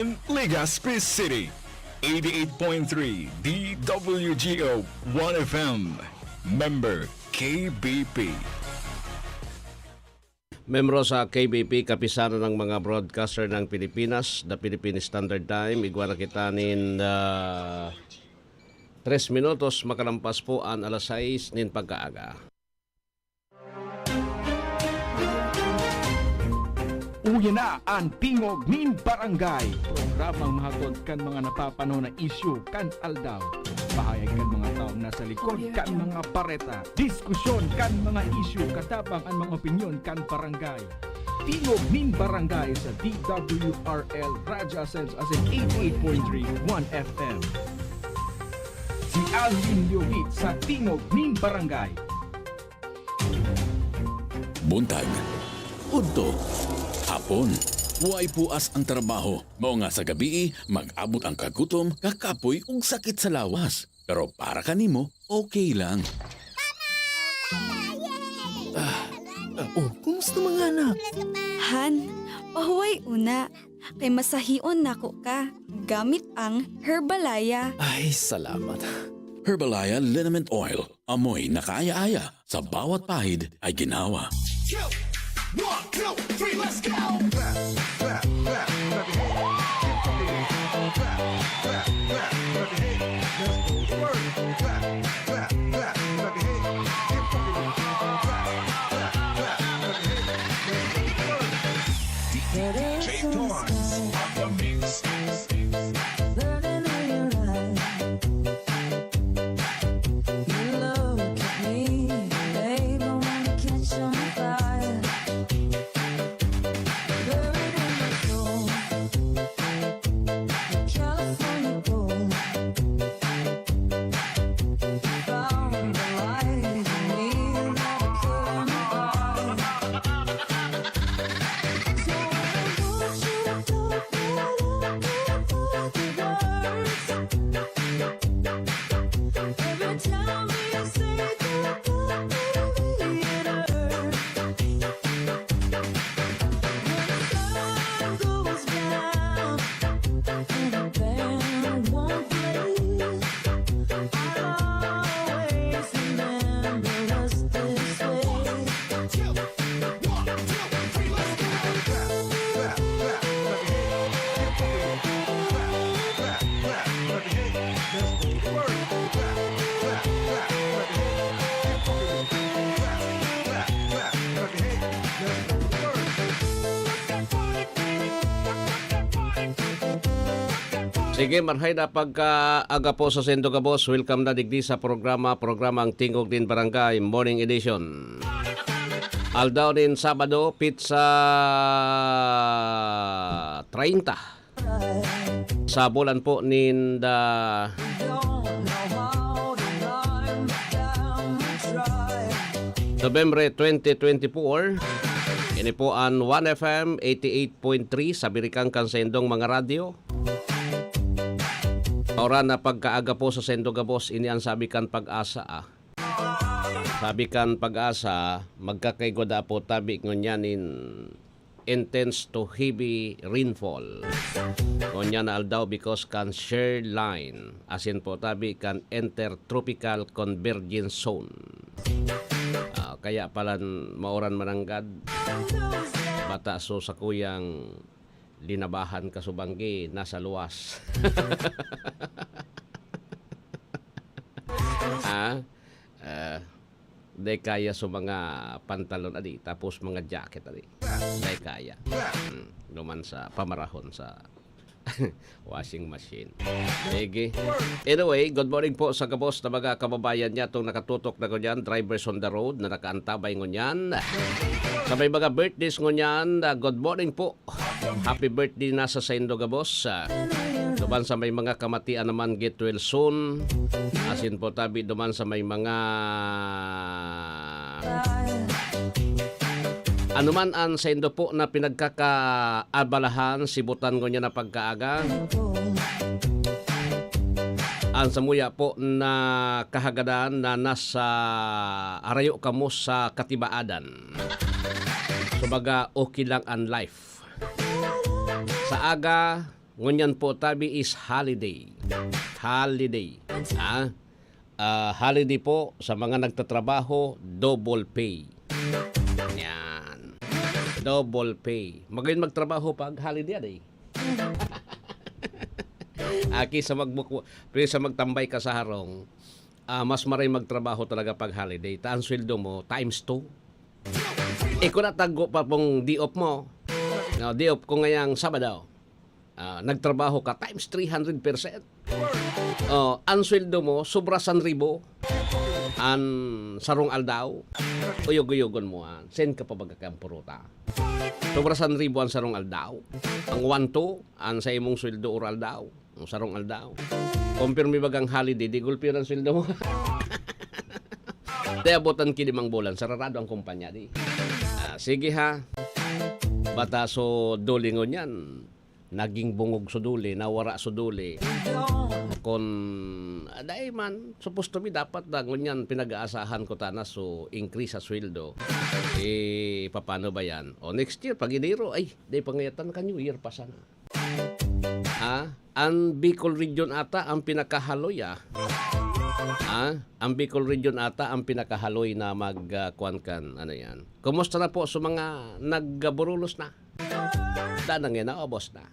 Legazpi City, 88.3 DWGO 1FM, member KBP. Membro sa KBP, kapisanan ng mga broadcaster ng Pilipinas, the Philippine Standard Time, igwara kita nin 3 minutos makalampas po ang alas 6 nin pagkaaga. Uya na ang Tingog nin Barangay. Programang mahatod kan mga napapano na isyu kan aldaw. Pahayag kan mga taong nasa likod kan mga pareta. Diskusyon kan mga isyu katabang ang mga opinyon kan barangay. Tingog nin Barangay sa DWRL Radyo Sense as in 88.3 1FM. Si Alvin Liobit sa Tingog nin Barangay. Buntag, udto, hapon, huway puas ang trabaho. Mao nga sa gabi, mag-abot ang kagutom, kakapoy ug sakit sa lawas. Pero para kanimo, okay lang. Kumusta mga anak? Han, pahuway una. Kay masahion nako ka. Gamit ang Herbalaya. Ay, salamat. Herbalaya Liniment Oil. Amoy nakaaya-aya. Sa bawat pahid ay ginawa. Sige, marhay na pagka-aga po sa Sendo ka, boss. Welcome na digdi sa programang Tingog din Barangay Morning Edition. Aldaw din Sabado, pizza 30. Sa bulan po ninda November 2024. Ini po ang 1FM 88.3 sa Birikang Kansendong mga radyo. Ora na pagkaaga po sa Sendo Gabos, ini ang sabikan pag-asa. Sabikan pag-asa, magkakaigoda po tabi ngunyan in intense to heavy rainfall. Ngunyan na aldaw because can share line. Asin po tabi kan intertropical convergence zone. Kaya pala mauran mananggad. Bata so sa kuyang linabahan kasubanggi nasa luwas. Day kaya sa mga pantalon adi tapos mga jacket adi. Day kaya. Luman sa pamarahon sa washing machine. Sige. Anyway, good morning po sa kabos na mga kababayan niya itong nakatutok na kunyan, drivers on the road na nakaantabay ngunyan. Sa may mga birthdays ngunyan, good morning po. Happy birthday na sa Sendo Gabos. Duman sa may mga kamatian naman, get well soon. Asin po tabi duman sa may mga anuman ang Sendo po na pinagkakaabalahan, sibutan ko niya na pagkaaga. Ang samuya po na kahagadan na nasa arayo kamo sa katibaadan. Subaga okay lang ang life. Sa aga, ngunyan po tabi is holiday. Holiday. Holiday po sa mga nagtatrabaho, double pay. Yan. Double pay. Magayon magtrabaho pag holiday day. Aki sa magtambay ka sa harong, mas maray magtrabaho talaga pag holiday. Taan sweldo mo times 2. Kung natago pa pong di-off mo, di-off ko ngayang Sabado, nagtrabaho ka times 300%. Ang sweldo mo, sobra 1,000. Ang sarong aldaw, uyog-uyogon mo. Send ka pa bagakampurota. Sobra 1,000 ang sarong aldaw. Ang 1,2, ang sa imong sweldo or aldaw. Ang sarong aldaw. Compare mi bagang holiday, di gulpi ang sweldo mo. Tayabotan kinimang bulan, sararado ang kumpanya di. Sige ha. Bataso dolingon yan. Naging bungog suduli, nawara suduli. Kung dahil man, supposed to be dapat na ngunyan pinag-aasahan ko tana so increase sa sweldo. Paano ba yan? Next year, pag iniro, dahil pangayatan ka New Year pa sana. Ang Bicol Region ata ang pinakahaloy ang Bicol Region ata ang pinakahaloy na magkuan kan ano yan. Kumusta na po sa mga nagburulos na? Danang yan, naubos na.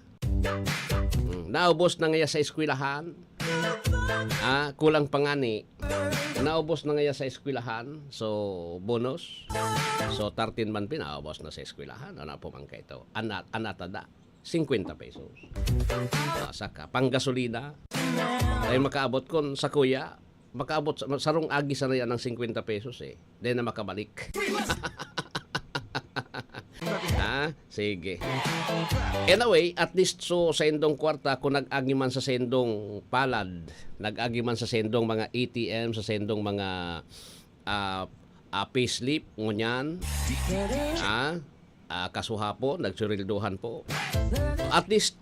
Naubos na ngaya sa eskwelahan. Kulang pangani. Naubos na ngaya sa eskwelahan. So, bonus. So, 13 man pinaubos na sa eskwelahan. Ano po man ka ito? Anatada. 50 pesos. Saka, panggasolina. Ay makaabot kon sa kuya. Makaabot, sarong agi sa na yan ng 50 pesos eh. Dahil na makabalik. Sige. Anyway, at least so sa endong kwarta, kung nag-agi man sa sendong palad, nag-agi man sa sendong mga ATM, sa sendong mga payslip, ngunyan, kasuha po, nagsurilduhan po. At least,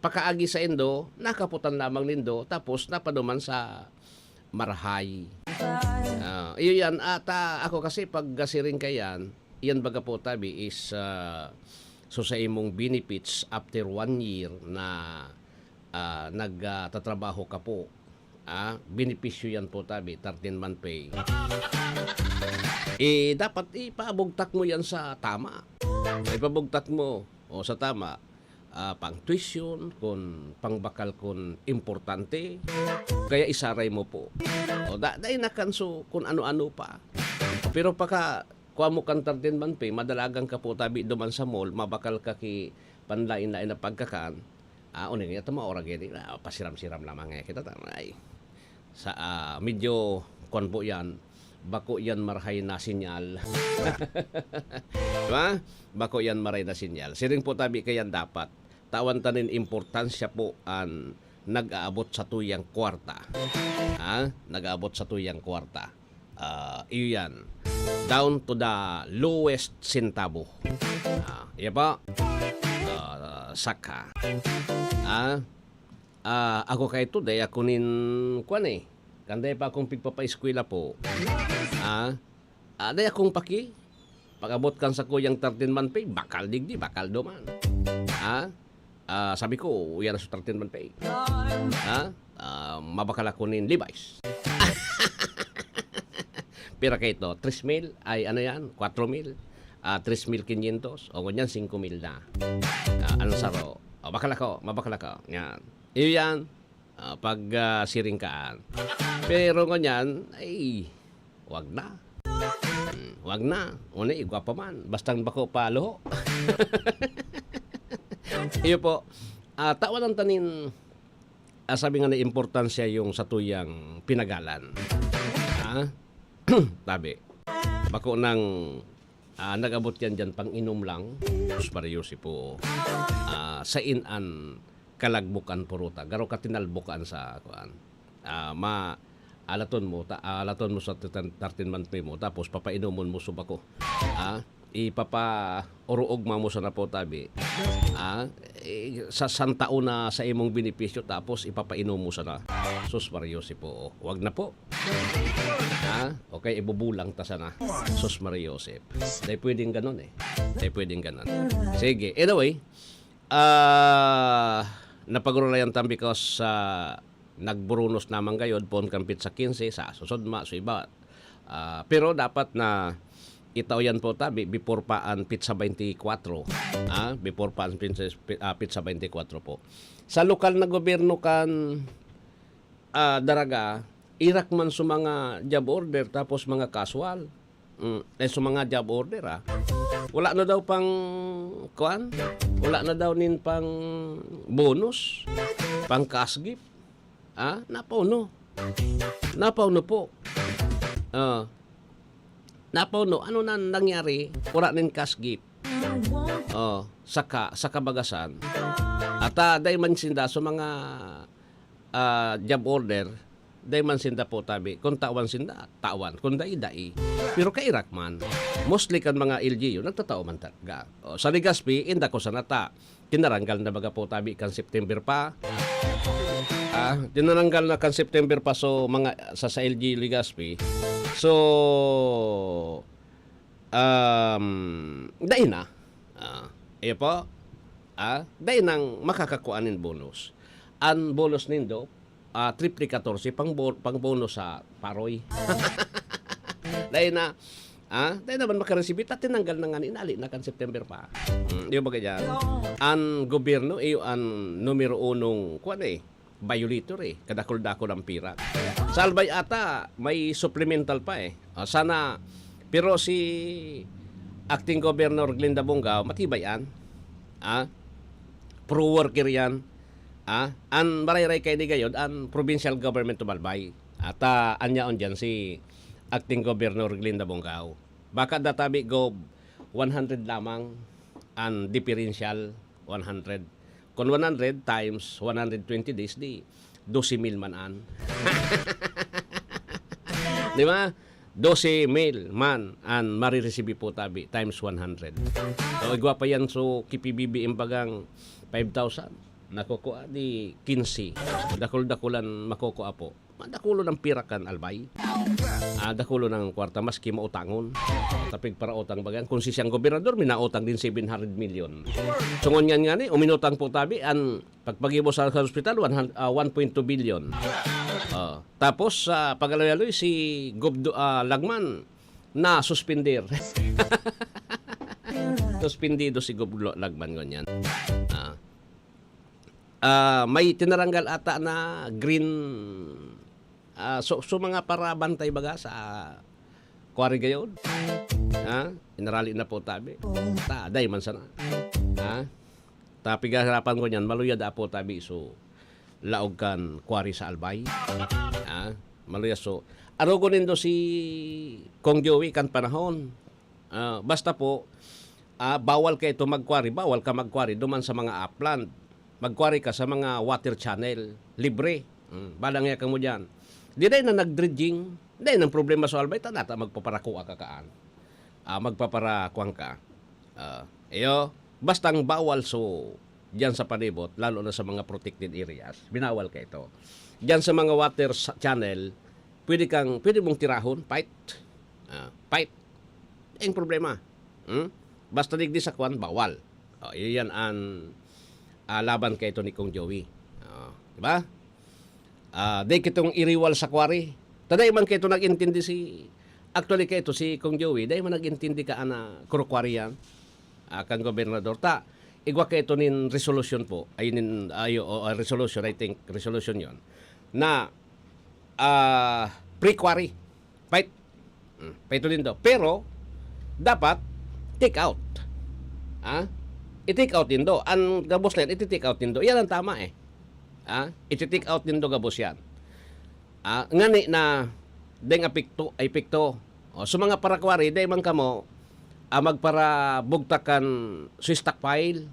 pakaagi sa endo, nakaputan lamang nindo, tapos napaduman sa marahay. Iyon yan, ako kasi pag gasiring kayan, yan baga po tabi is so sa imong benefits after 1 year na nagtatrabaho ka po, benepisyo yan po tabi, 13-month pay. Dapat ipaabugtak mo yan sa tama. Ipabugtak mo sa tama, pang tuition, kung pangbakal kung importante, kaya isaray mo po. Dahil nakanso kung ano-ano pa. Pero pagka kuha mo kang 13-month pay, madalagang ka po tabi duman sa mall, mabakal ka ki panlain-lain na pagkakaan, uning ito maorag yan, pasiram-siram lamang nga kita. Sa medyo kuwan po yan, bako yan marhay na sinyal. Diba? Bako yan maray na sinyal. Siring po tabi kayan dapat, tawan tanin importansya po ang nag-aabot sa tuyang kwarta. Nag-aabot sa tuyang kwarta. Iyan. Down to the lowest centavo. Iya pa. Saka. Ako kay ito, dahil ako nin kuwan eh. Kanday pa akong pigpapa-eskwela po. Dahil akong paki. Pag-abot kan sa kuyang 13-month pay, bakal digdi, bakal duman. Sabi ko, yan sa 13-month pay. Mabakal ako nin Levi's. Pero kay ito, 3,000 ay ano yan, 4,000, 3,500, o ganyan, 5,000 na. Ano saro? Mabakal ako. Yan. Iyan, pag siringkaan. Pero ganyan, ay, wag na. Wag na. Una, igwa pa man. Bastang bako palo. Iyo po, tawan ng tanin, sabi nga na importansya yung sa tuyang pinagalan. Tabi. Bako nang nag-abot yan dyan pang inom lang. Seryoso po. Sa inan kalagbukan puruta. Garo ka tinalbukan sa kuan. Alaton mo sa 13-month pay mo. Tapos papainomon mo subako. Ipapa-uruog mo sa napo tabi. Sa santaon na sa imong benepisyo. Tapos ipapainom mo sa na. Sus Mariosi po. Wag na po. Okay, ibubulang ta sana. Sus Mariosep. Dahil pwedeng ganon eh. Sige. Anyway, Napagurulayan tan because nagburunos naman gayod pon kampit sa 15 sa susudma so iba. Pero dapat na itaw yan po tabi before pa ang pizza 24. Before pa ang pizza 24 po. Sa lokal na gobyerno kan daraga irak man sa mga job order tapos mga casual. Sa mga job order wala na daw pang kuan, wala na daw nin pang bonus, pang cash gift. Napauno. Napauno po. Napauno. Ano na nangyari? Wala nin cash gift. Sa kabagasan. At dahil man sinda sa mga job order, dahil man sinda po tabi. Kung tawan sinda, tawan. Kung dai. Pero kairak man. Mostly kan mga LGU, nagtatao man talaga. Sa Legazpi, inda ko sa nata. Tinaranggal na baga po tabi kan September pa. Tinaranggal na kan September pa so mga sa LG Legazpi. So dahil na. Iyo po. Dahil nang makakakuanin bonus. Ang bonus nindo, triple 14 pang bonus sa paroy. Dahil na dahil naman makaresibit at tinanggal na nga inali na kan September pa. Di ba kaya? Ang gobyerno ang numero unong violator kadakol-dakol ang pira. Sa Albay ata may supplemental pa sana pero si acting governor Glinda Bongao matibay yan. Pro worker yan. An maray-ray kay di gayod ang provincial government of Albay. At anyaon dyan si acting governor Glinda Bongao. Baka databi go 100 lamang ang differential 100. Kung 100 times 120 days di 12,000 man an. Di ba? 12,000 man an marireceive po tabi times 100. So igwa pa yan so kipibibi imbagang 5,000. Nakukuha di 15. Dakul-dakulan makukuha po. Dakulo ng pirakan albay. Dakulo ng kwarta maski mautangon. Tapig para utang bagan. Kung si siyang gobernador, minautang din 700 million. Sungon yan nga ni, uminutang po tabi, ang pagpagibo sa hospital, 1.2 billion. Tapos, sa pag-alaloy, si Lagman na suspender. Suspendido si Gobdo Lagman ganyan. May tinaranggal ata na green so mga para bantay baga sa kuwari gayon. Inarali na po tabi. Day man sana. Tapi gaharapan ko niyan, maluyad po tabi so laog kan kuwari sa Albay. Maluyad so. Ano ko nindo si Kong Joey kan panahon. Basta po bawal ka ito magkuwari, bawal ka magkuwari duman sa mga upland. Magkuwari ka sa mga water channel, libre. Balang ya ka mo dyan. Di na nag-dredging, di nang problema sa Albay, tanata magpaparakuha ka kaan. Magpaparakuhan ka. Bastang bawal so, dyan sa panibot, lalo na sa mga protected areas, binawal ka ito. Dyan sa mga water channel, pwede mong tirahon, fight. Fight. Yung problema. Basta digdi sa kwan, bawal. Iyan ang laban kay ito ni Kong Joey. Diba? Day kitong iriwal sa kwari. Taday man kay ito nag-intindi actually kay ito si Kong Joey, day man nag-intindi ka na kurukwari yan, kang gobernador. Igwa kay ito nin resolution po, resolution, I think, resolution yon na pre-quarry. Fight. Ito din daw. Pero, dapat, take out. I-take out din do. Ang gabos na yan, iti-take out din do. Yan ang tama iti-take out din do gabos yan. Ngani na deng ay pikto. So mga parakwari, day man kamo magpara bugtakan sa stockpile.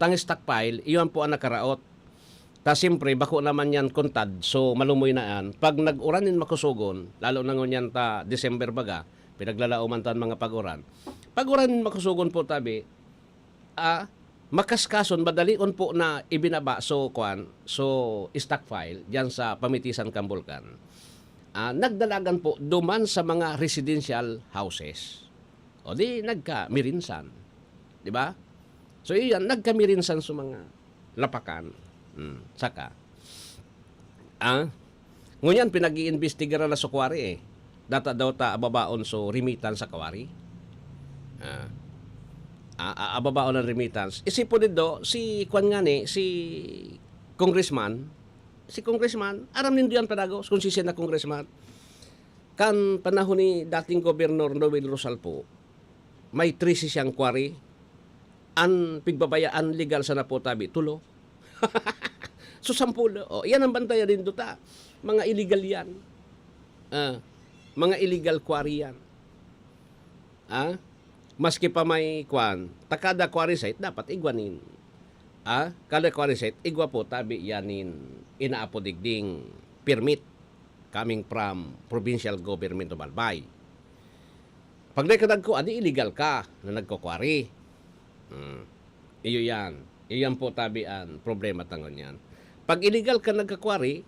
Tangi stockpile, iyon po ang nakaraot. Ta siyempre, bako naman yan kontad. So malumoy na yan. Pag nag-uranin makusugon, lalo na ngunyan ta December baga, pinaglalauman tan mga pag-uran. Pag-uranin makusugon po tabi, makaskason madalion po na ibinaba so stockpile diyan sa pamitisan kang bulkan. Nagdalagan po duman sa mga residential houses. O di nagka mirinsan. Di ba? So iyan, nagkami rin sa mga lapakan. Saka, ngunyan pinag-iimbestigaran na sa kwari eh. Data daw ta ababaon so remittance sa kwari. Ababaon ng remittance. Isipon din do, si Kwan nga ni, si Congressman, aram nindo yan padagos, kung siya na Congressman, kan panahon ni dating Gobernador Noel Rosalpo, may 3 siyang kwari, ang pigbabayaan legal sa napotabi, tulo. So, 10. Yan ang bantayan din ta. Mga illegal yan. Mga illegal quarry yan. Maski pa may kwan, takada quarry site, dapat igwanin. Kada quarry site, igwa po tabi yanin inaapo digding permit coming from provincial government of Albay. Pag nakadag ko, adi illegal ka na nagkukwari. Iyo yan. Iyan po tabi ang problema tangon yan. Pag illegal ka nagkakwari,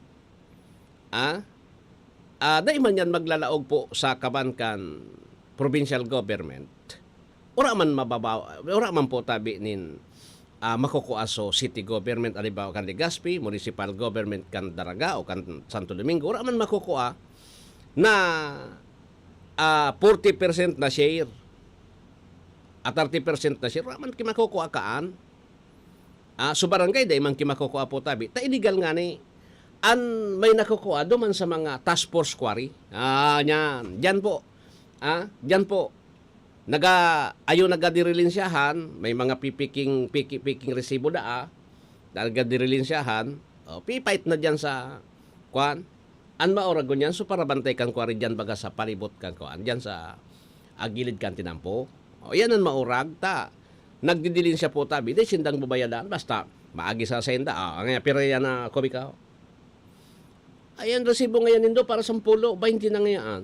dahil man yan maglalaog po sa kabankan provincial government, ora man po tabi nin makukuaso city government, alibaw kan Legazpi, municipal government kan Daraga o kan Santo Domingo, ora man makukua na 40% na share at 30% na share, ora man kimakukuha kaan. So barangay, dahil man kimakukuha po tabi, ta illegal nga ni, may nakukuha duman sa mga task force quarry. Diyan po. Diyan po. Ayaw nagadirilinsyahan, may mga pipiking resibo nagadirilinsyahan, pipait na diyan sa kwan. An maoragon yan, so para bantay kang quarry diyan baga sa palibot kang kwan, diyan sa agilid kang tinampo. Yan ang maurag, nagdidilin siya po tabi, di sindang babayadan, basta maagi sa senda. Ngayon, pero yan na komika. Ayan, resibo ngayon nindo para 10, 20 na ngayon.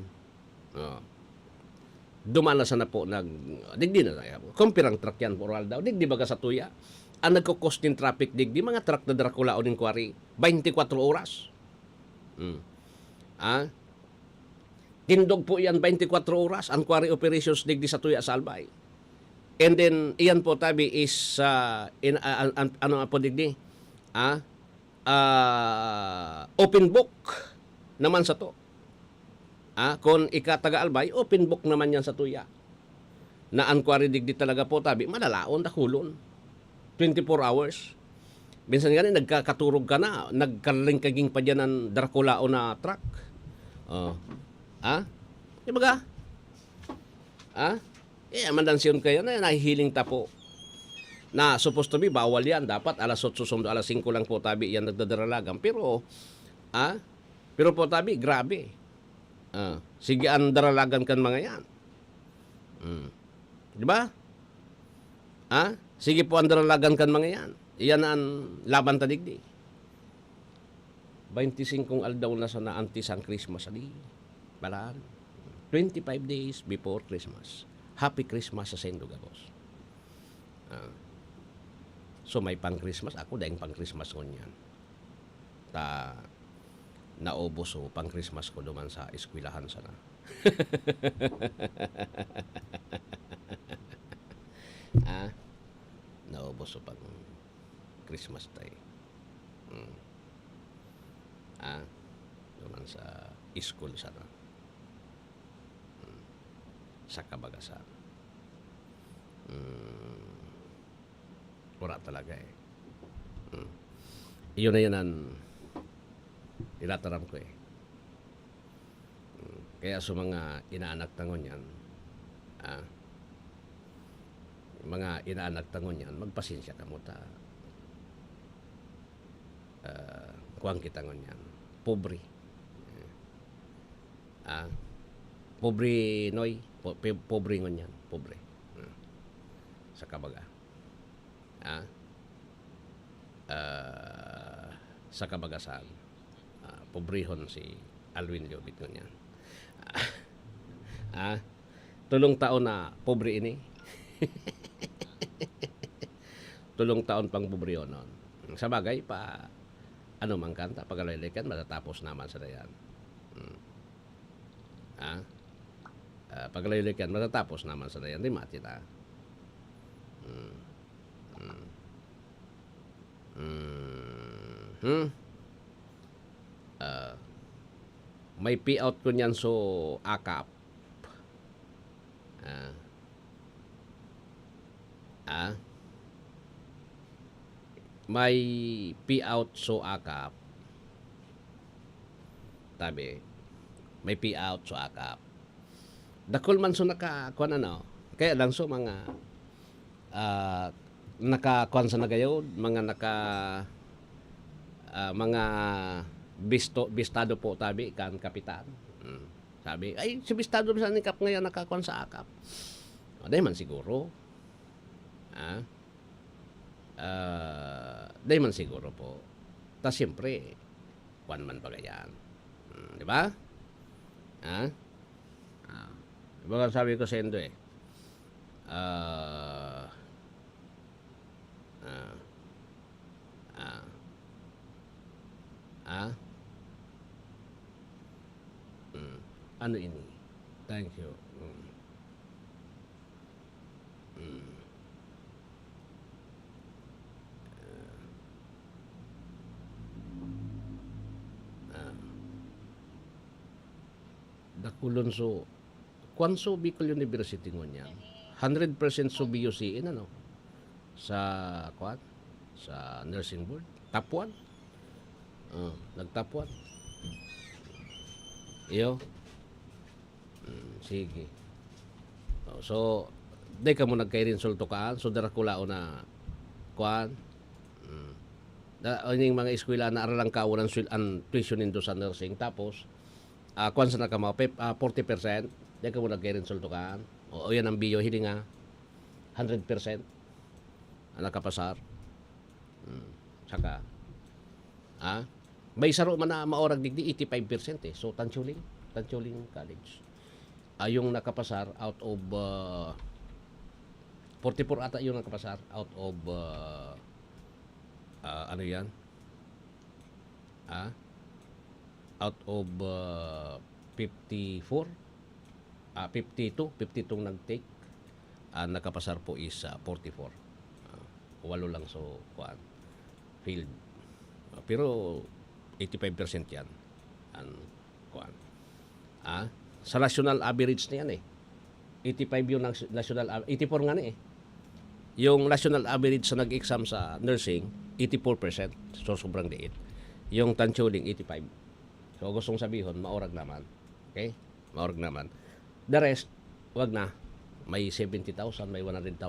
Dumana sa na po, digdi na tayo. Kumpirang truck yan po, daw. Digdi baga sa tuya. Ang nagkukos din traffic, digdi, mga truck na Dracula o din kwari, 24 oras. Tindog po yan 24 oras, ang quarry operations digdi sa tuya sa Albay. And then, iyan po tabi is, ano po digdi? Open book naman sa to. Kung ikataga Albay, open book naman yan sa tuya. Na ang quarry digdi talaga po tabi, malalaon, dakulon. 24 hours. Minsan nga rin, nagkakaturog ka na, nagkalingkaging pa dyan ng Dracula o na truck. Diba ka? Mandansyon kayo na nahihiling tapo. Na supposed to be, bawal yan. Dapat alas 8 sundo, alas 5 lang po tabi yan nagdadaralagan. Pero po tabi, grabe. Sige, ang daralagan kan mga yan. Diba? Sige po, ang daralagan kan mga yan. Iyan ang laban tadigdi. 25 aldaw na sa naanti sang Christmas ali. Balaan. 25 days before Christmas. Happy Christmas sa Sendo Gabos. So may pang Christmas, ako dahil pang Christmas ko niyan. Naubos o pang Christmas ko duman sa eskwelahan sana. Naubos o pang Christmas tayo. Duman sa school sana. Sa Kabagasan. Wala talaga eh. Iyon na yun ang ilataram ko eh. Kaya sa mga inaanak tangon yan, mga inaanak tangon yan, magpasensya ka mo ta. Kuwang kitangon yan. Pobre. Pobre noy. Pobre ngon yan. Pobre. Sa Kabaga. Sa Kabagasan. Pobrehon si Alwin Liobit ngon yan. 3 taon na pobre ini. 3 taon pang pobrehon nun. Sa bagay pa, ano man kanta, pag-alilikan, matatapos naman sa dayan. Pag-alilikan, matatapos naman sa dayan. Rimati na. May payout ko niyan so akap. May payout so akap. Tabi. May payout so akap. Dakol man so nakakuan ano. Kaya lang so mga nakakuan sa nagayon, mga mga bistado po tabi kan kapitan. Sabi, ay si bistado sa nikap ngayon nakakuan sa akap. O, dahil man siguro. Dahil man siguro po. Ta siyempre, kuan man pagayan. Di ba? Diba kung sabi ko sa Indo eh. Ano ini? Thank you. Dakulon so Kwanso Bicol University ngon yan. 100% so BUC ano sa kwan sa nursing board. Top 1. Nag-top 1. Iyo. Sige. So, day ka mo nagkay-resulto kaan. So, dara ko lao na kwan. Yung mga eskwela na aralang kaunan ang tuition nindo sa nursing. Tapos, kwan sa nakama, 40%. Day ka mo nagkay-resulto kaan. O yan ang bio, hindi nga 100% ang nakapasar. Saka, may saro man na maorag digdi 85% eh. So, Tanchuling College. Yung nakapasar out of 44 ata yung nakapasar out of ano yan? Out of 54 52 nag-take. Nakapasar po is 44. Walo lang so kuan field. Pero 85% yan ang kuan. Sa national average na yan eh. 85 yung national 84 nga na eh. Yung national average sa nag-exam sa nursing 84%. So sobrang liit. Yung Tanchuling 85. So gustong sabihin maorag naman. Okay? Maorag naman. The rest wag na. May 70,000, may 100,000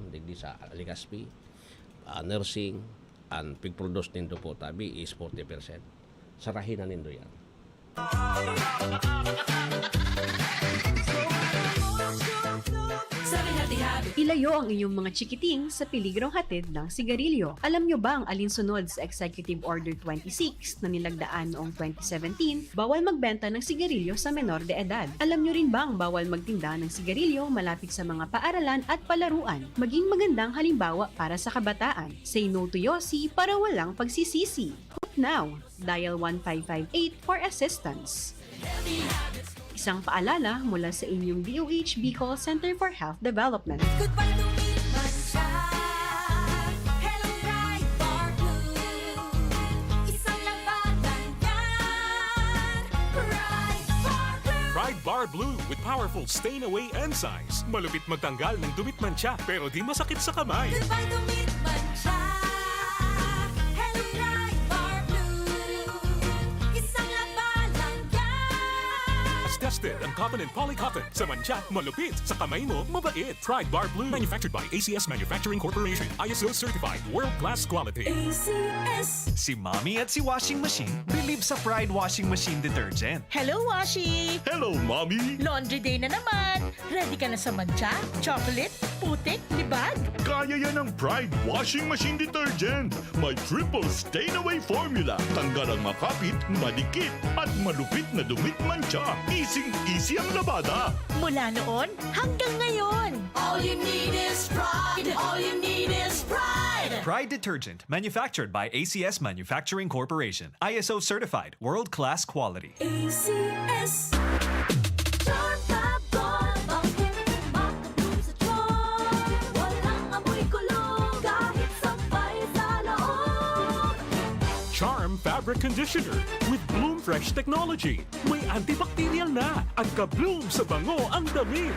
digdi sa Legazpi, nursing, and pig-produce nindo po tabi is 40%. Sarahin na nindo yan. Ilayo ang inyong mga chikiting sa piligrong hatid ng sigarilyo. Alam nyo ba ang alinsunod sa Executive Order 26 na nilagdaan noong 2017, bawal magbenta ng sigarilyo sa menor de edad? Alam nyo rin ba ang bawal magtinda ng sigarilyo malapit sa mga paaralan at palaruan? Maging magandang halimbawa para sa kabataan. Say no to Yossi para walang pagsisisi. Hook now! Dial 1558 for assistance. Isang paalala mula sa inyong DOH Bicol Center for Health Development. Goodbye to Meatman Shop. Hello, Pride Bar Blue. Isang labatan yan. Pride Bar Blue. Pride Bar Blue with powerful stain-away enzymes. Malupit magtanggal ng dumit mancha pero di masakit sa kamay. Goodbye to Meatman Shop. Hello, Pride Bar Blue. Isang labalang yan. As tested ang cotton and polycotton. Sa mancha, malupit. Sa kamay mo, mabait. Pride Bar Blue. Manufactured by ACS Manufacturing Corporation. ISO certified. World-class quality. ACS. Si Mommy at si Washing Machine believe sa Pride Washing Machine Detergent. Hello, Washi! Hello, Mommy! Laundry day na naman! Ready ka na sa mancha, chocolate, putik, libag? Kaya yan ang Pride Washing Machine Detergent. May triple stain-away formula. Tanggal ang makapit, madikit, at malupit na dumit mancha. Easy ang labada. Mula noon hanggang ngayon! All you need is pride. All you need is pride. Pride Detergent, manufactured by ACS Manufacturing Corporation. ISO certified, world-class quality. ACS. Chartabol, bangkit, makatulong sa tiyon. Walang amoy kulong, Charm Fabric Conditioner with Bloom Fresh Technology. May antibacterial na at ka-bloom sa bango ang damit.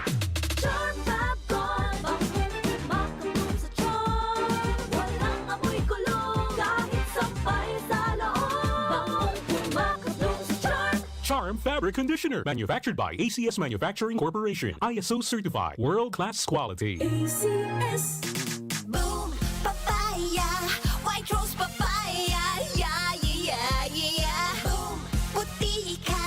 Charm Fab Gold, bakit makabloom sa charm? Walang amoy kulong kahit sampay sa loob. Bangong makabloom sa charm. Charm Fabric Conditioner, manufactured by ACS Manufacturing Corporation. ISO certified, world-class quality. ACS. Boom, papaya, white rose papaya, yeah, yeah, yeah. Boom, puti ka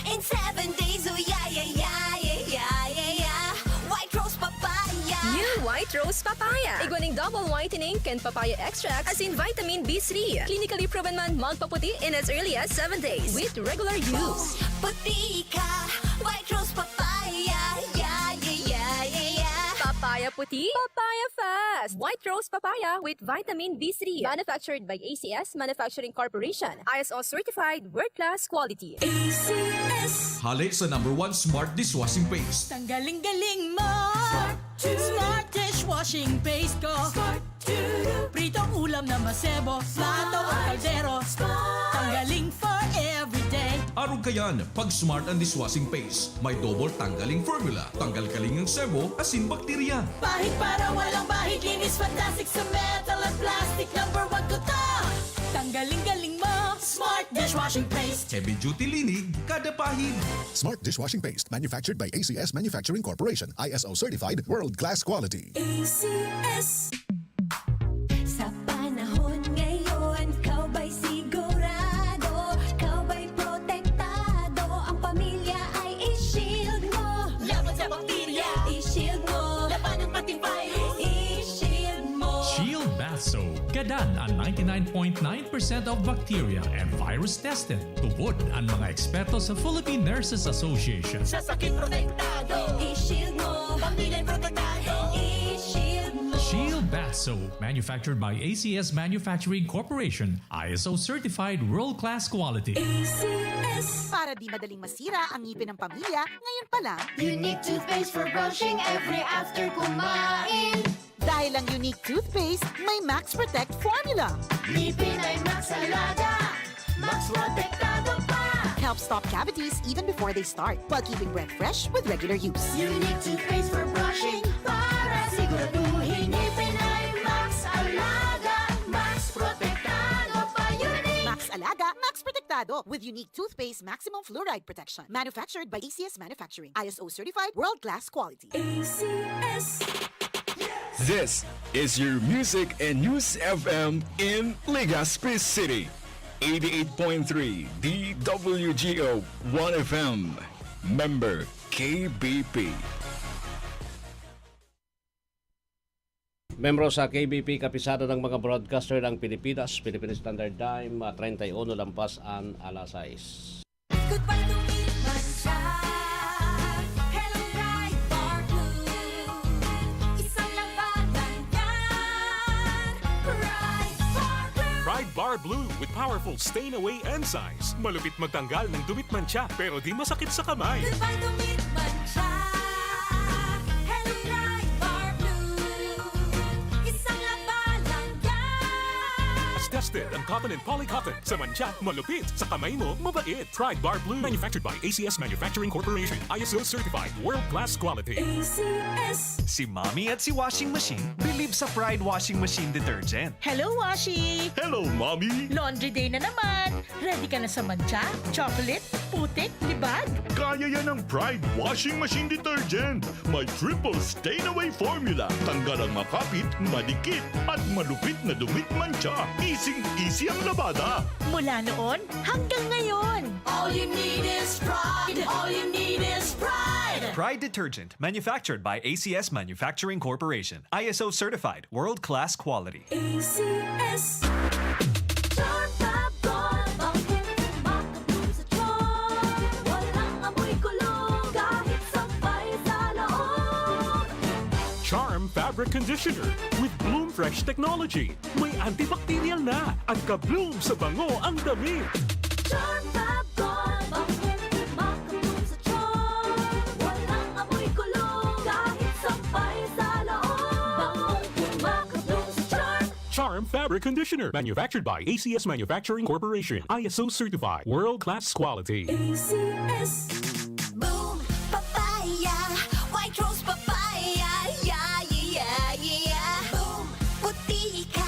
in 7 days, oh yeah, yeah, yeah, yeah, yeah, yeah. White rose papaya. New White Rose Papaya. Iguaning double whitening and papaya extract as in vitamin B3. Clinically proven man magpaputi in as early as 7 days with regular use. Puti ka, white rose papaya, yeah, yeah, yeah, yeah, yeah. Papaya puti, papaya fast. White Rose Papaya with vitamin B3. Manufactured by ACS Manufacturing Corporation. ISO certified world-class quality. ACS. Hali sa #1 Smart Dishwashing Paste. Tanggaling-galing mo. Smart dishwashing paste ko. Pritong ulam na masebo. Plato o kaldero. Tanggaling for everyday. Arog kayan, pag Smart and Dishwashing Paste, may double tanggaling formula. Tanggal kaling ng sebo, asin bakterya. Bahid para walang bahid. Linis fantastic sa metal at plastic. #1 ko to. Tanggaling-galing mo. Smart dishwashing paste. Heavy duty linig, kada pahid. Smart Dishwashing Paste, manufactured by ACS Manufacturing Corporation. ISO certified, world-class quality. ACS. Sa panahon ngayon, kau ba'y sigurado? Kau ba'y protektado? Ang pamilya ay i-shield mo. Laban sa bakterya, i-shield mo. Laban ng pating virus, i-shield mo. Shield Bath Soap. Gadan ang 99.9% of bacteria and virus tested. Tubod ang mga eksperto sa Philippine Nurses Association. Sa sakit protektado, i-shield mo. Pamilya'y protektado, i-shield mo. Shield Bath Soap, manufactured by ACS Manufacturing Corporation, ISO certified world-class quality. ACS. Para di madaling masira ang ngipin ng pamilya, ngayon pa lang. Unique toothpaste for brushing every after kumain. Dahil ang unique toothpaste, may Max Protect formula. Ngipin ay Max Alaga, Max Protektado pa. Helps stop cavities even before they start, while keeping breath fresh with regular use. Unique toothpaste for brushing para siguraduhin ngipin ay Max Alaga, Max Protektado pa. Unique Max Alaga, Max Protectado with unique toothpaste maximum fluoride protection. Manufactured by ACS Manufacturing. ISO certified world-class quality. ACS. This is your Music and News FM in Legazpi City. 88.3 DWGO 1FM. Member KBP. Membro sa KBP, kapisado ng mga broadcaster ng Pilipinas, Philippine Standard Time, 31 lampas ang alas 6. Goodbye to me, Mancha. Hello, bright bar blue. Isang labanan yan. Bright bar blue. Pride Bar Blue with powerful stain-away enzymes. Malupit magtanggal ng dumit mancha pero di masakit sa kamay. Goodbye to me, Mancha. Hello, bright bar blue. Isang labanan yan. As tested ang cotton and polycotton. Sa mancha, malupit. Sa kamay mo, mabait. Pride Bar Blue. Manufactured by ACS Manufacturing Corporation. ISO certified. World-class quality. ACS. Si Mommy at si Washing Machine believe sa Pride Washing Machine Detergent. Hello, Washi! Hello, Mommy! Laundry day na naman. Ready ka na sa mancha, chocolate, putik, libag? Kaya yan ang Pride Washing Machine Detergent. May triple stain-away formula. Tanggal ang makapit, madikit, at malupit na dumit mancha. Easy ang labada. Mula noon hanggang ngayon. All you need is pride. All you need is pride. Pride Detergent, manufactured by ACS Manufacturing Corporation. ISO certified, world-class quality. ACS. Charm Fab Gold, bakit makabloom sa charm? Walang amoy kulong kahit sampay sa loob. Charm Fabric Conditioner with Bloom Fresh Technology. May antibacterial na at ka-bloom sa bango ang damit. Charm Fab Gold, bakit makabloom sa charm? Walang amoy kulong kahit sampay sa loob. Bangong makabloom sa charm. Charm Fabric Conditioner. Manufactured by ACS Manufacturing Corporation. ISO certified. World-class quality. ACS. Boom, papaya. White rose papaya. Yeah, yeah, yeah. Boom, puti ka.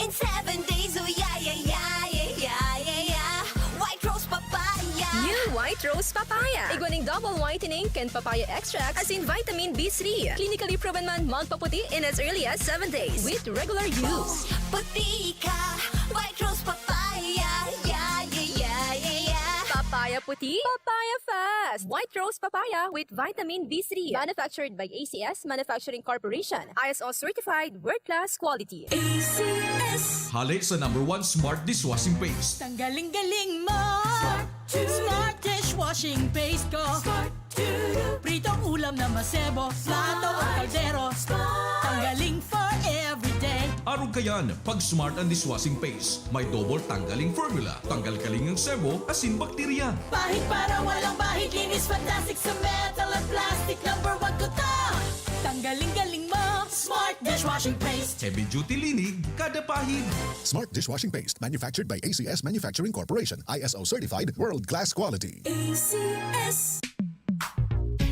In 7 days, oh yeah, yeah, yeah, yeah, yeah, yeah. White rose papaya. New White Rose Papaya. Iguaning double whitening and papaya extract as in vitamin B3. Clinically proven man magpaputi in as early as 7 days with regular use. Puti ka. White rose papaya. Yeah, yeah, yeah, yeah, yeah. Papaya puti, papaya fast. White Rose Papaya with vitamin B3. Manufactured by ACS Manufacturing Corporation. ISO certified world-class quality. ACS. Halik sa #1 Smart Dishwashing Paste. Tanggaling-galing mo. Smart dishwashing paste ko. Pritong ulam na masebo. Plato o kaldero. Tanggaling for everyday. Arog kayan, pag Smart and Dishwashing Paste, may double tanggaling formula. Tanggal kaling ng sebo, asin bakterya. Bahid para walang bahid. Linis fantastic sa metal at plastic. #1 ko to. Tanggaling-galing mo. Smart dishwashing paste. Heavy duty linig, kada pahid. Smart Dishwashing Paste, manufactured by ACS Manufacturing Corporation. ISO certified, world-class quality. ACS.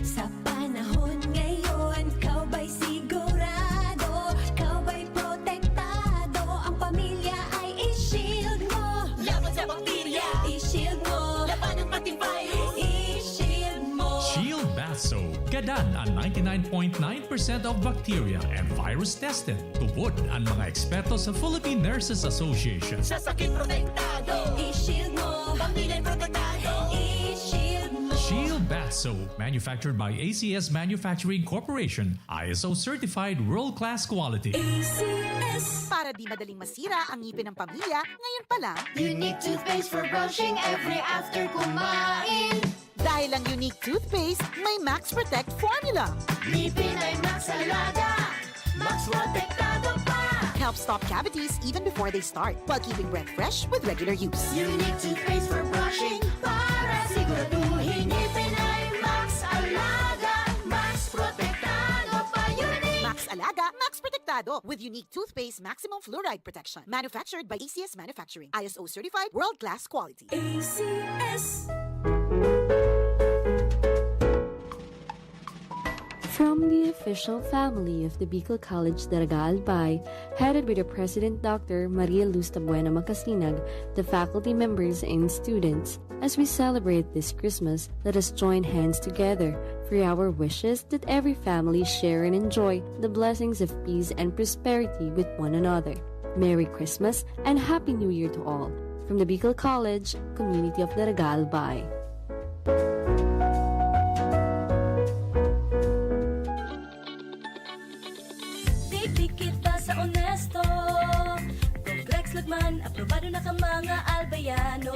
Sa panahon ngayon, kau ba'y sigurado? Kau ba'y protektado? Ang pamilya ay i-shield mo. Laban sa bakterya. I-shield mo. Laban ng pating virus. I-shield mo. Shield Bath Soap. Gadan ang 99.9% of bacteria and virus tested. Tubod ang mga eksperto sa Philippine Nurses Association. Sa sakit protektado. I-shield mo. Pamilya'y protektado. I-shield mo. Shield Bath Soap, manufactured by ACS Manufacturing Corporation, ISO certified world-class quality. ACS. Para di madaling masira ang ngipin ng pamilya, ngayon pa lang, Unique toothpaste for brushing every after kumain. dahil ang unique toothpaste, may Max Protect formula. Ngipin ay Max Alaga. Max protektado pa. Helps stop cavities even before they start, while keeping breath fresh with regular use. Unique toothpaste for brushing para siguraduhin ngipin ay Max Alaga. Max protektado pa. Unique. Max Alaga, Max Protectado with unique toothpaste maximum fluoride protection. Manufactured by ACS Manufacturing. ISO certified world-class quality. ACS. From the official family of the Bicol College Daraga Albay, headed by the President Dr. Maria Luz Tabuena Macasinag, the faculty members and students, as we celebrate this Christmas, let us join hands together for our wishes that every family share and enjoy the blessings of peace and prosperity with one another. Merry Christmas and Happy New Year to all. From the Bicol College, Community of Daraga Albay. Daig kita sa honesto. Complex Lagman, aprobado na ka mga albayano.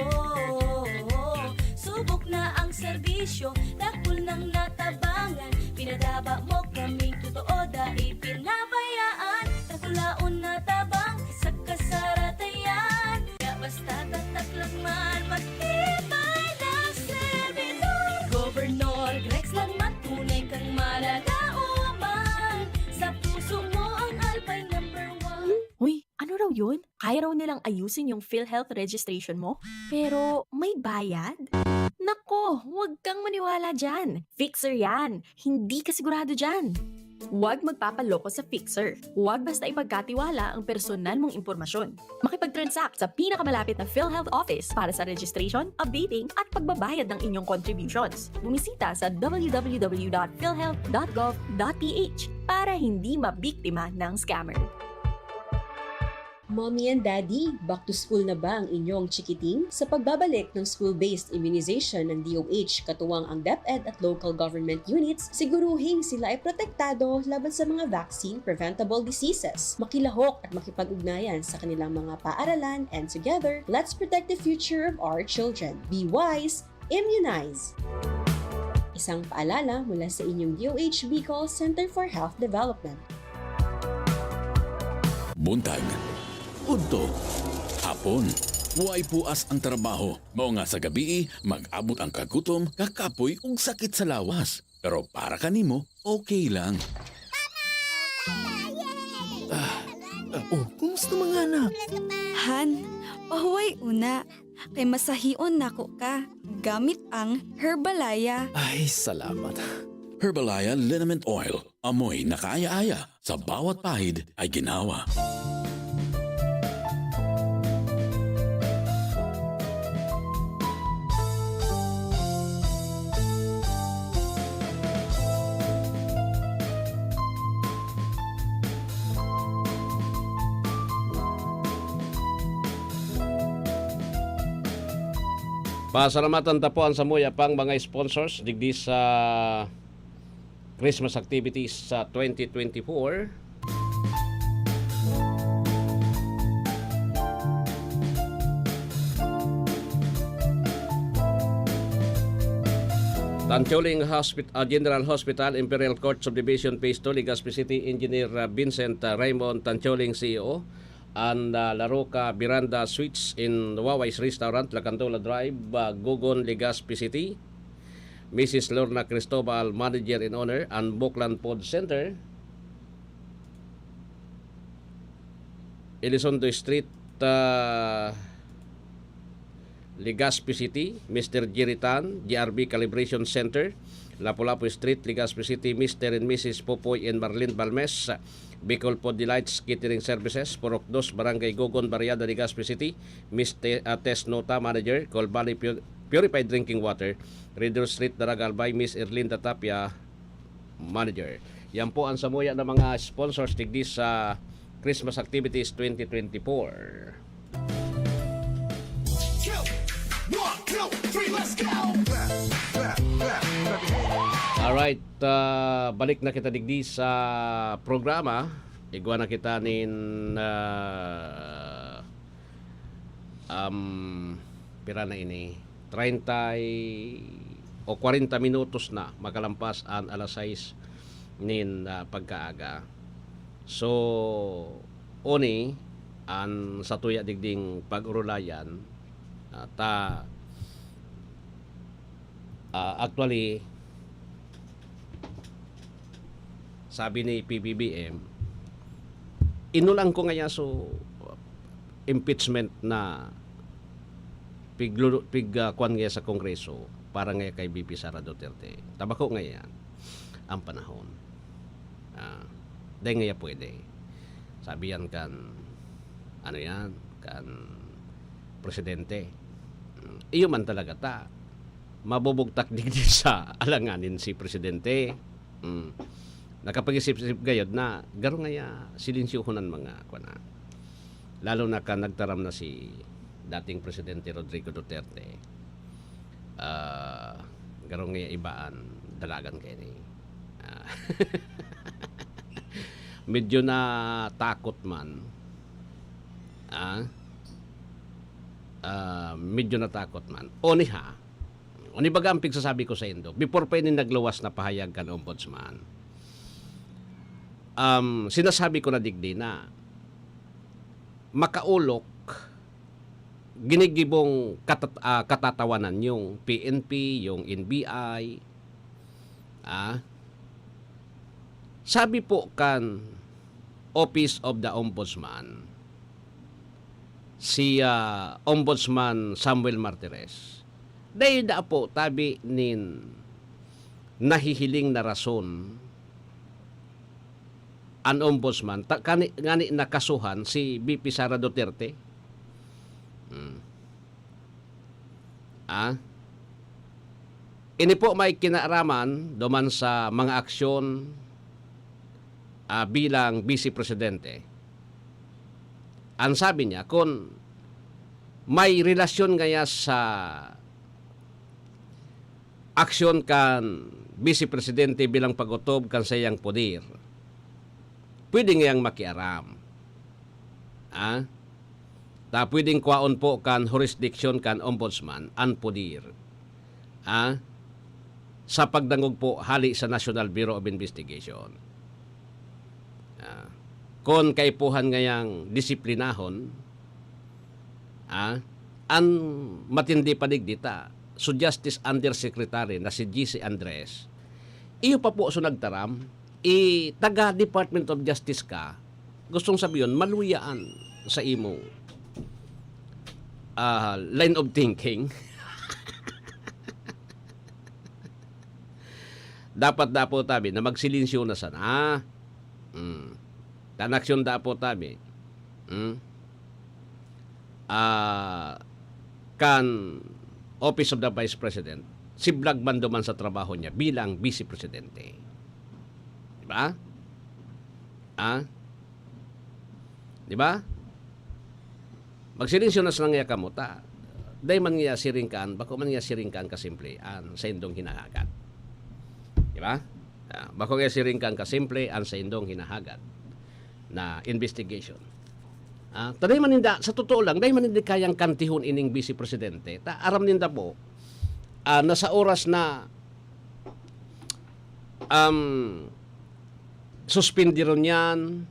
Subok na ang serbisyo, dakul ng natabangan. Pinadaba mo kaming totoo, dahil pinabayaan. Takulaon na tabang sa kasaratayan. Kaya basta tatak lang man, magtibay ng servidor. Gobernador Rex Lagman, tunay kang malagauman. Sa puso mo ang Albay #1. Uy, ano raw yun? Kaya raw nilang ayusin yung PhilHealth registration mo? Pero may bayad? Nako, huwag kang maniwala dyan. Fixer yan. Hindi ka sigurado dyan. Huwag magpapaloko sa Fixer. Huwag basta ipagkatiwala ang personal mong impormasyon. Makipag-transact sa pinakamalapit na PhilHealth office para sa registration, updating at pagbabayad ng inyong contributions. Bumisita sa www.philhealth.gov.ph para hindi mabiktima ng scammer. Mommy and Daddy, back to school na ba ang inyong chikiting? Sa pagbabalik ng school-based immunization ng DOH katuwang ang DepEd at local government units, siguruhing sila ay protektado laban sa mga vaccine-preventable diseases. Makilahok at makipag-ugnayan sa kanilang mga paaralan, and together, let's protect the future of our children. Be wise, immunize! Isang paalala mula sa inyong DOH Bicol Center for Health Development. Buntag, udto, hapon, huway puas ang trabaho. Mao nga sa gabi, mag-abot ang kagutom, kakapoy ug sakit sa lawas. Pero para kanimo, okay lang. Oh, kumusta mga anak. Han, pahuway una. Kay masahion nako ka gamit ang Herbalaya. Ay, salamat. Herbalaya Liniment Oil. Amoy na kaaya-aya. Sa bawat pahid ay ginawa. Pasalamatan tapuan sa muya pang mga sponsors digdi sa Christmas activities sa 2024. Tancholing General Hospital, Imperial Court Subdivision Phase 2, Legazpi City, Engineer Vincent Raymond Tancholing, CEO, and La Roca Miranda Suites in Wawai's Restaurant, Lacantola Drive, Gugon, Legazpi City. Mrs. Lorna Cristobal, Manager in Honor, and Boklan Pod Center. Elizondo Street, Legazpi City, Mr. Jiritan, GRB Calibration Center. Lapu-Lapu Street, Legazpi City, Mr. and Mrs. Popoy and Marlene Balmes. Bicol Pod Delights Catering Services, Purok 2, Barangay Gogon, Barriada, Legazpi City. Mr. Tess Nota, Manager, Col Valley Purified Drinking Water. Reader Street, Daragalbay, Miss Erlinda Tapia, Manager. Yan po ang samuya ng mga sponsors digdi sa Christmas Activities 2024. Alright, balik na kita digdi sa programa. Igwa na kita pira na ini 30 o 40 minutos na makalampas ang alas 6 nin pagkaaga. So, oni ang satuya digding pag-urulayan actually sabi ni PBBM inulang ko nga so impeachment na kwan nga sa Kongreso para nga kay BP Sara Duterte. Tabako nga yan ang panahon. Dahil nga pwede. Sabi yan kan presidente. Iyo man talaga ta. Mabubugtak digdi sa alanganin si presidente. Nakapag-isip-isip gayod na garo nga silinsyuhonan mga kwana. Lalo na ka nagtaram na si dating Presidente Rodrigo Duterte. Garo nga ibaan dalagan kayo ni. Medyo na takot man. Medyo na takot man. Oni baga ang pigsasabi ko sa Indo. Before pa yun nagluwas na pahayag kan ombudsman. Sinasabi ko na digdi na makaulok ginigibong katatawanan yung PNP, yung NBI. Sabi po kan Office of the Ombudsman, si Ombudsman Samuel Martires, dahil da po tabi nin nahihiling na rason ang ombudsman ngani nakasuhan si BP Sara Duterte. Ini po may kinaaraman duman sa mga aksyon bilang Vice Presidente. Ang sabi niya, kung may relasyon kaya sa aksyon kan Vice Presidente bilang pagutob kan sayang poder, pwede ngayang makiaram. Pwedeng kwaon po kan jurisdiction kan ombudsman an poder. Sa pagdangog po hali sa National Bureau of Investigation. Kon kaipuhan ngayang disiplinahon, an matindi padigdita, so Justice Undersecretary na si GC Andres, iyo pa po so nagtaram, taga Department of Justice ka, gustong sabihin, maluyaan sa imong line of thinking, dapat dapo tabi na magsilinsyo na sana. Tanaksyon dapo tabi. Kan Office of the Vice President, si Blagman duman sa trabaho niya bilang Vice Presidente. Diba? Diba? Magsilinsyo na sa nangyaya kamuta. Day man nga siringkan, bako man nga siringkan kasimplian sa indong hinahagat. Diba? Bako nga siringkan kasimplian sa indong hinahagat na investigation. Taday man ninda, sa totoo lang, day man hindi kayang kantihon ining Vice Presidente. Aram ninda po, na sa oras na suspindiron yan,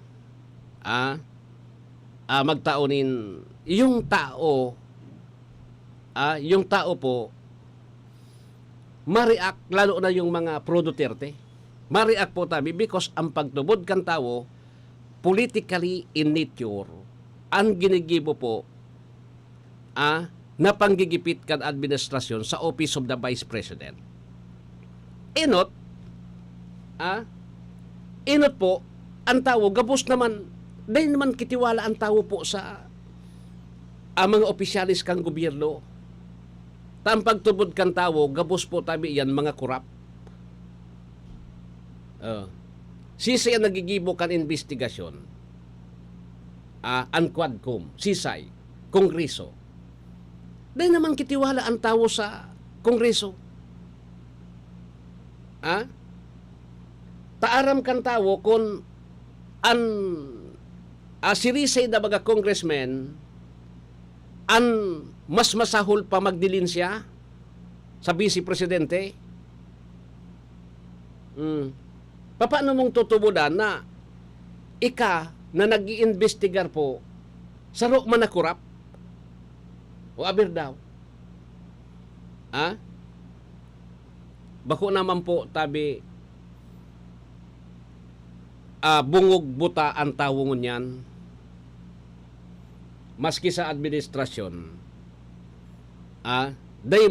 magtaonin yung tao po ma-react, lalo na yung mga pro-Duterte, ma-react po tabi because ang pagtubod kan tao politically in nature, ang ginigibo po na panggigipit kan administrasyon sa Office of the Vice President. Inot po ang tao, gabos naman, dahil naman kitiwala ang tao po sa mga opisyalis kang gobyerno. Tampag tubod kang tao, gabos po tabi yan mga korap. Sisay ang nagigibo kan investigasyon. Ang Quadcom, Sisay, Kongreso. Dahil naman kitiwala ang tao sa Kongreso. Taaram kan tao kung sirisay na baga congressman an mas masahol pa magdilin siya sa Vice Presidente. Paano mong tutubudan na ika na nag-iimbestigar po sa man na kurap o aber daw? Bako naman po tabi bungog buta ang tawong niyan. Maski sa administrasyon, day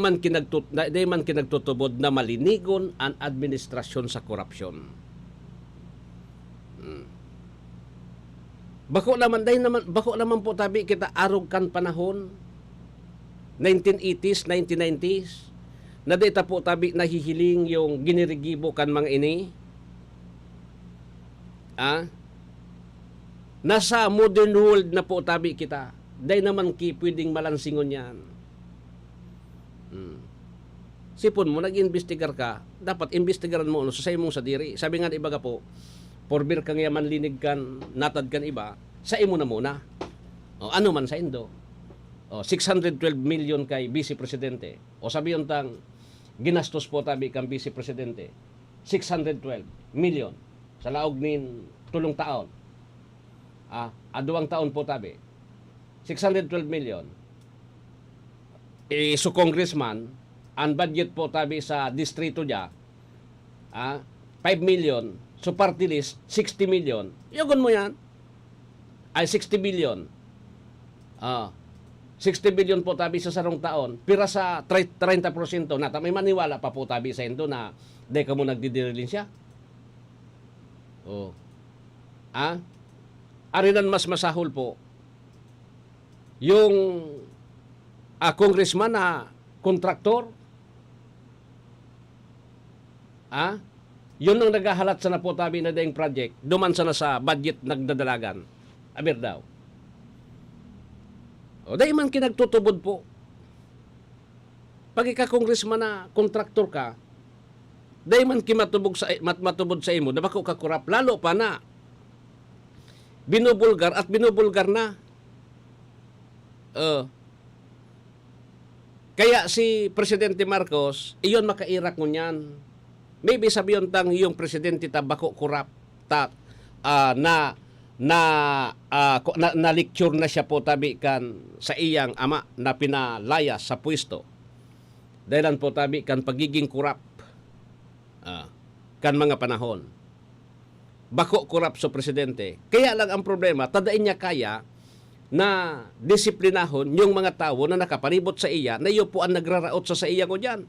man kinagtutubod na malinigon ang administrasyon sa korupsyon. Bako naman po tabi kita arog kan panahon 1980s, 1990s na data po tabi nahihiling yung ginirigibo kan mga ini. Nasa modern world na po tabi kita. Day naman pwedeng malansingon yan. Sipon mo, nag-investigar ka, dapat investigaran mo sa sayo mong sadiri. Sabi nga ibaga po, forbir kang yaman linig kan, natad kan iba, sa imo na muna. Ano man sa indo. 612 million kay Vice Presidente. O sabi yung tang, ginastos po tabi kang Vice Presidente. 612 million sa laog nin 3 taon. 2 taon po tabi. 612 million. So congressman, ang budget po tabi sa distrito niya, 5 million. So party list, 60 million. Iyagon mo yan. 60 billion. 60 billion po tabi sa sarong taon. Pira sa 30% na. May maniwala pa po tabi sa ito na di ka mo nagdidirilin siya. Arinan mas masahol po yung congressman na kontraktor, yun ang naghahalat sa napotabi na daing project, duman sa nasa budget nagdadalagan. Aber daw. Dahil man kinagtutubod po. Pag ika-congressman na kontraktor ka, dahil man matubod sa imo, nabako ka kurap, lalo pa na binubulgar na. Kaya si Presidente Marcos, iyon makairak mo niyan. Maybe sabiyon tang yung presidente tabako kurap na lecture na siya po tabi kan sa iyang ama na pinalaya sa pwesto. Dahilan po tabi kan pagiging kurap kan mga panahon. Bako kurap sa presidente. Kaya lang ang problema, tadain niya kaya na disiplinahon yung mga tao na nakaparibot sa iya na iyo po ang nagraraot sa iya ko dyan.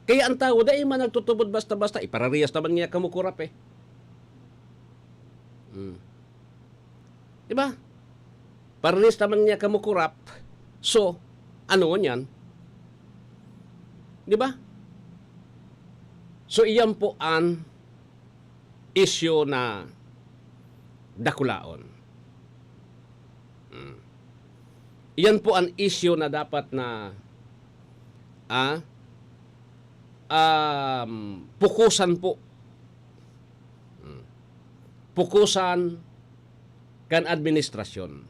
Kaya ang tao, dahil man nagtutubod basta-basta, iparariyas naman niya kamukurap eh. Diba? Parariyas naman niya kamukurap. So, ano yan? Diba? So, iyan po ang issue na dakulaon. Iyan po ang issue na dapat na pukusan po. Pukusan kan administrasyon.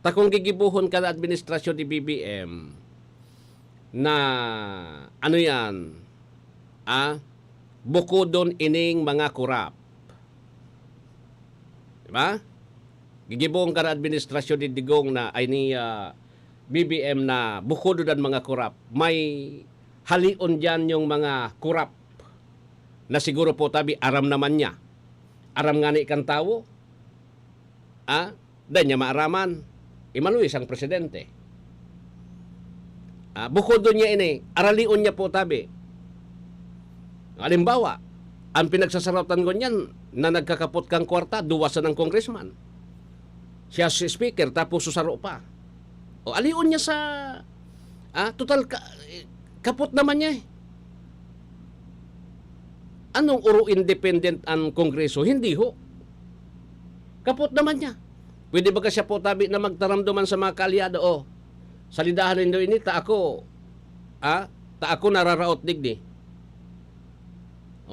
Takong gigibuhon kan administrasyon ni BBM na ano yan, bukodon ining mga kurap. Diba? Gigibuhon kan administrasyon ni Digong na ay ni BBM na bukodon ang mga kurap. May halion dyan yung mga kurap na siguro po tabi aram naman niya. Aram nga ni kan tao. Dahil niya maaraman. Imanuwi isang presidente. Bukod doon niya ini, aralion niya po tabi. Halimbawa, ang pinagsasarautan ko niyan na nagkakapot kang kwarta, duwasan ng congressman. Siya si speaker, tapos susaro pa. O alion niya sa total kapot naman niya eh. Anong uro independent ang kongreso? Hindi ho. Kapot naman niya. Pwede ba siya po tabi na magtaramduman sa mga kaalyado? Sa lidahan nindo ini, ta ako nararaot digdi.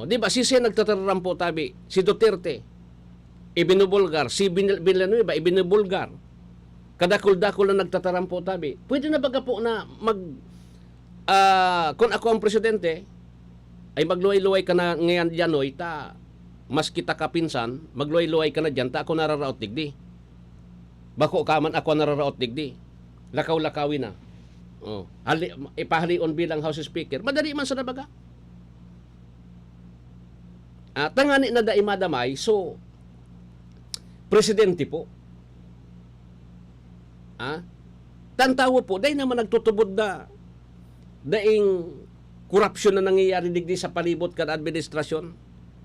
Di ba, si siya nagtataram po tabi, si Duterte, ibinubulgar, si Villanueva, ibinubulgar. Kadakul-dakul na nagtataram po tabi. Pwede na baga po na kung ako ang presidente, ay magluway-luway ka na ngayon dyan, mas kita kapinsan, magluway-luway ka na dyan, ta ako nararaot digdi. Bako ka man ako nararaot digdi. Lakaw-lakawi na. Ipahalion bilang House Speaker. Madali man sa nabaga. Tangani na daimadamay, so, presidente po. Tantawo po, dahil naman nagtutubod na daing korupsyon na nangyayari digdi sa palibot kan administrasyon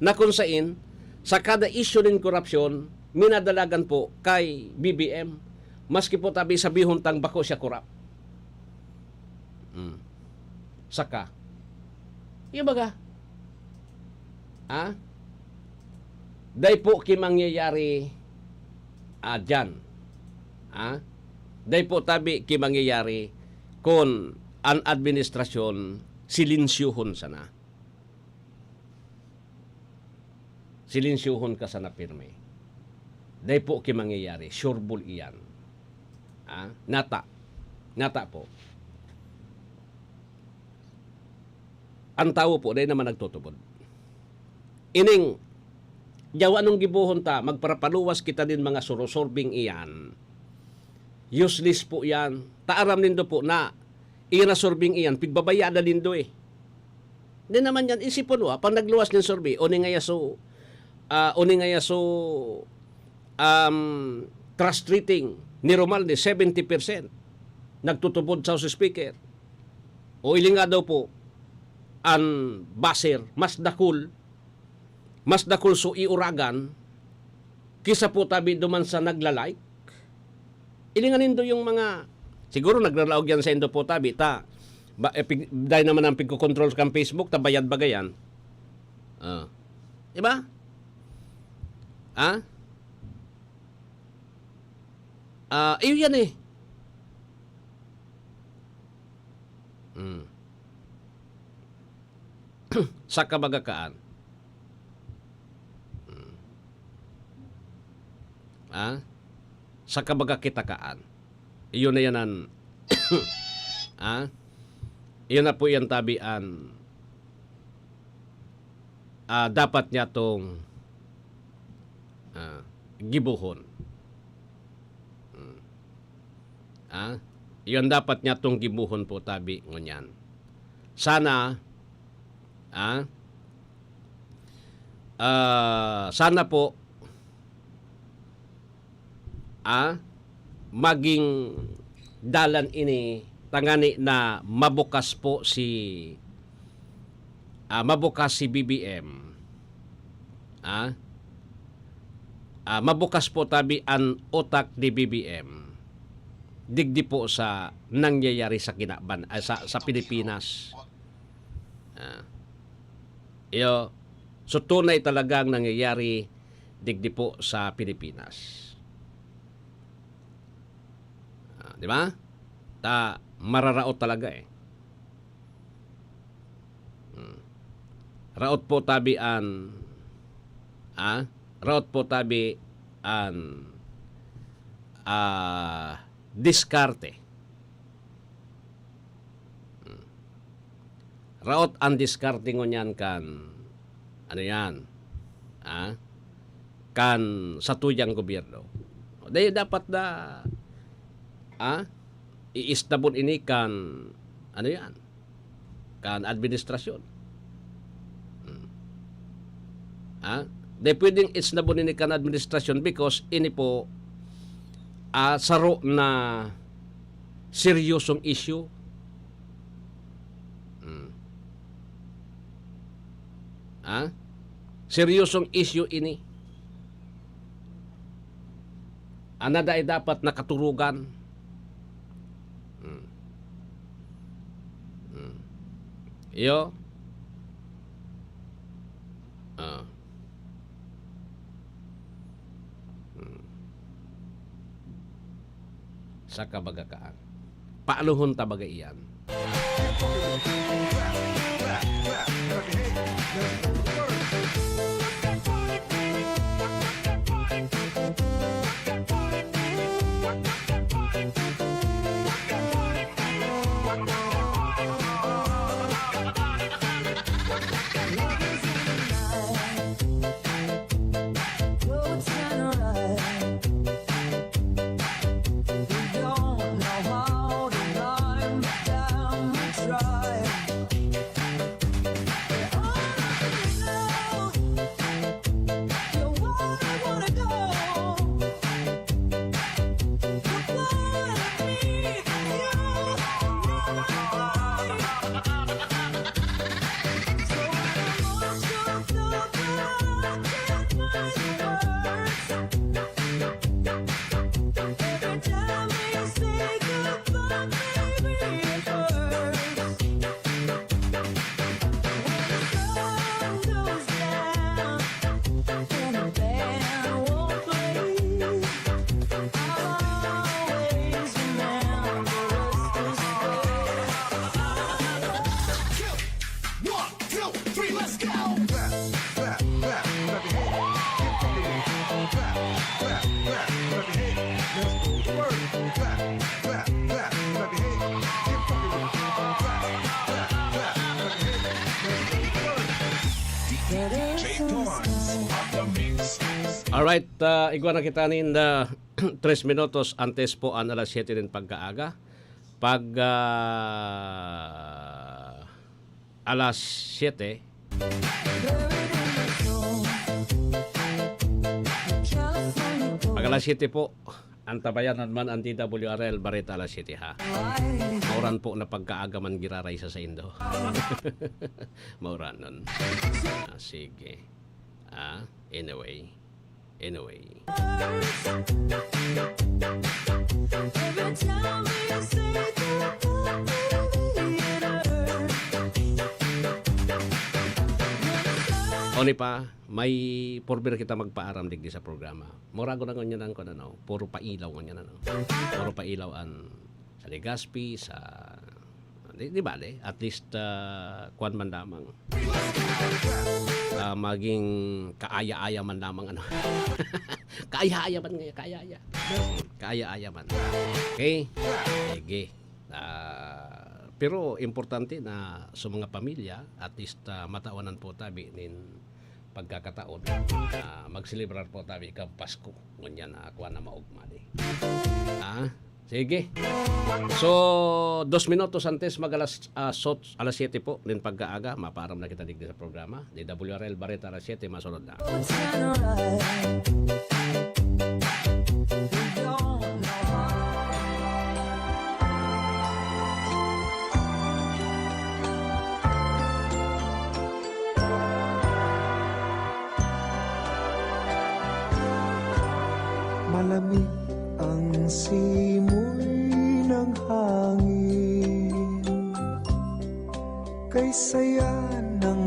na kung sain, sa kada issue ng korupsyon, minadalagan po kay BBM, maski po tabi sabihon tang bako siya korap. Saka. Iya baga? Day po kimangyayari dyan. Day po tabi kimangyayari kung ang administrasyon silinsyuhon sana. Silinsyuhon ka sana pirme. Day po kimangyayari. Sureball iyan. Nata po. Ang tao po, day naman nagtutubod. Ining, yawa nung gibuhon ta, magparapaluwas kita din mga surosorbing iyan. Useless po yan. Taaram nindo po na iyan na sorbing iyan, pigbabayada nindo eh. Di naman yan, isipon mo, pag nagluwas ng sorbi, oni nga yaso, trust rating ni Romalde 70% nagtutubod sa House Speaker. O ilinga daw po ang baser mas dakul so iuragan kisa po tabi duman sa naglalike. Ilinganin do yung mga siguro naglalaog yan sa indo po tabi dahil naman ang pagkocontrol kang Facebook tabayad bagayan. Diba? Iyo yan eh. Sa kabagakaan. Sa kabagakitakaan. Iyo na yan ang iyo na po yan tabian. Dapat niya tong gibuhon. Iyon dapat niya tong gibuhon po tabi ngunyan. Sana sana po maging dalan ini tangani na mabukas po si BBM. Mabukas po tabi ang utak ni BBM. Digdi po sa nangyayari sa sa Pilipinas. So tunay talagang nangyayari digdi po sa Pilipinas. Di ba? Mararaot talaga eh. Raot po tabi an diskarte. Raot ang diskarte ngunyan kan ano yan? Kan sa tuyang gobyerno. Dahil dapat na iistabon ini kan ano yan? Kan administrasyon. Dahil pwedeng istabon ini kan administrasyon because ini po saro na seryosong issue. Seryosong issue ini. Anada ay dapat nakaturugan. Iyo. Sa kabagakaan. Paaluhon tabaga iyan. Alright, iguana kita nin 3 minutos antes po ang alas 7 din pagkaaga. Pag alas 7, pag alas 7 po, ang tabayanan man ang DWRL Bareta alas 7 ha. Mauran po na pagkaaga man giraray sa Indo. Mauran nun. Sige. Anyway. Oni pa, may porbir kita magpaaram digdi sa programa. Morago na ganyan ko na no. Puro pailaw ganyan na no. Puro pailaw an sa Legazpi, sa di bale, at least kuan man lamang. Maging kaaya-aya man lamang ano. Kaaya-aya man ngayon, kaaya-aya. Kaaya-aya man. Okay? Sige. Pero importante na sa mga pamilya, at least matawanan po tabi nin pagkakataon magselebrar po tabi ka Pasko. Ngunyan na kuha na maugmali. Sige. So, 2 minutos antes alas 7 po din pagkaaga, maparam na kita digdi sa programa. DWRL Bareta alas 7, masunod na. kay saya ng